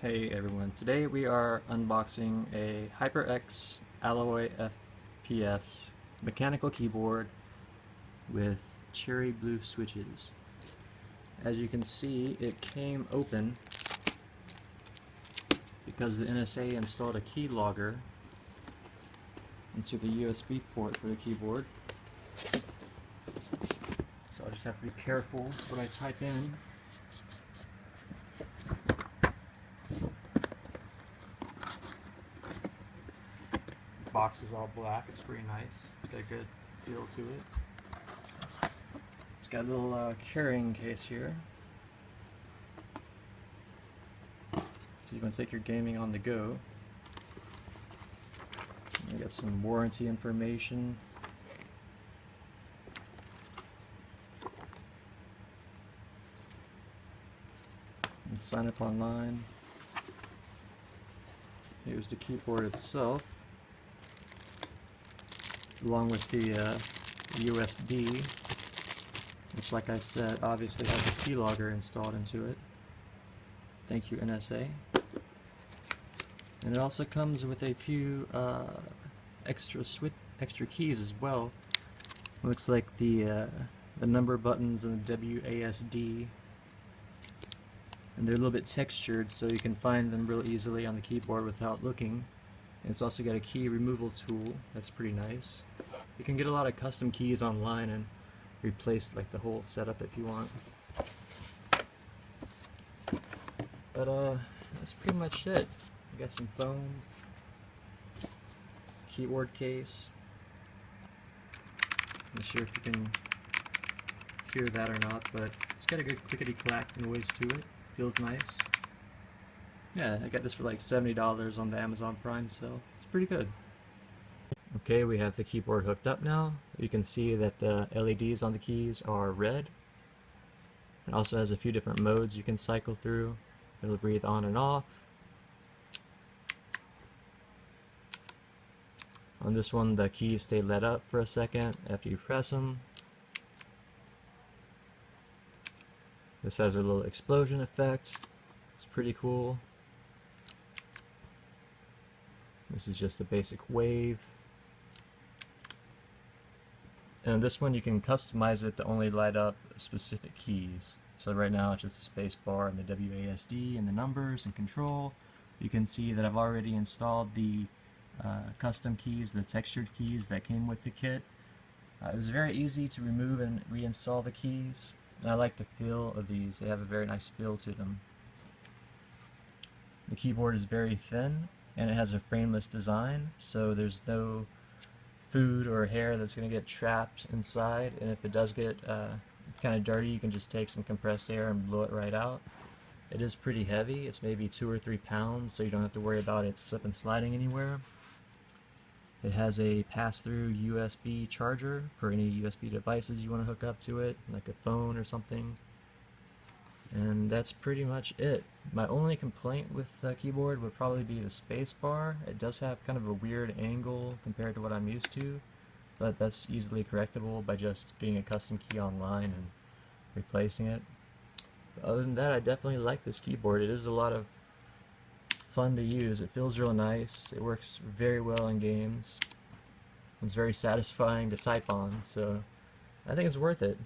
Hey everyone, today we are unboxing a HyperX Alloy FPS mechanical keyboard with cherry blue switches. As you can see, it came open because the NSA installed a keylogger into the USB port for the keyboard. So I just have to be careful what I type in. Box is all black. It's pretty nice. It's got a good feel to it. It's got a little carrying case here, so you can take your gaming on the go. You got some warranty information. And sign up online. Here's the keyboard itself, along with the USB, which, like I said, obviously has a keylogger installed into it. Thank you, NSA. And it also comes with a few extra keys as well. Looks like the number buttons and the WASD, and they're a little bit textured, so you can find them real easily on the keyboard without looking. It's also got a key removal tool that's pretty nice. You can get a lot of custom keys online and replace like the whole setup if you want. But that's pretty much it. We got some foam, keyboard case. Not sure if you can hear that or not, but it's got a good clickety-clack noise to it. Feels nice. Yeah, I got this for like $70 on the Amazon Prime sale. It's pretty good. Okay, we have the keyboard hooked up now. You can see that the LEDs on the keys are red. It also has a few different modes you can cycle through. It'll breathe on and off. On this one, the keys stay lit up for a second after you press them. This has a little explosion effect. It's pretty cool. This is just a basic wave. And this one you can customize it to only light up specific keys. So right now it's just the space bar and the WASD and the numbers and control. You can see that I've already installed the custom keys, the textured keys that came with the kit. It was very easy to remove and reinstall the keys, and I like the feel of these. They have a very nice feel to them. The keyboard is very thin, and it has a frameless design, so there's no food or hair that's going to get trapped inside, and if it does get kind of dirty, you can just take some compressed air and blow it right out. It is pretty heavy. It's maybe 2 or 3 pounds, so you don't have to worry about it slipping and sliding anywhere. It has a pass-through USB charger for any USB devices you want to hook up to it, like a phone or something. And that's pretty much it. My only complaint with the keyboard would probably be the space bar. It does have kind of a weird angle compared to what I'm used to, but that's easily correctable by just getting a custom key online and replacing it. But other than that, I definitely like this keyboard. It is a lot of fun to use. It feels real nice. It works very well in games. It's very satisfying to type on, so I think it's worth it.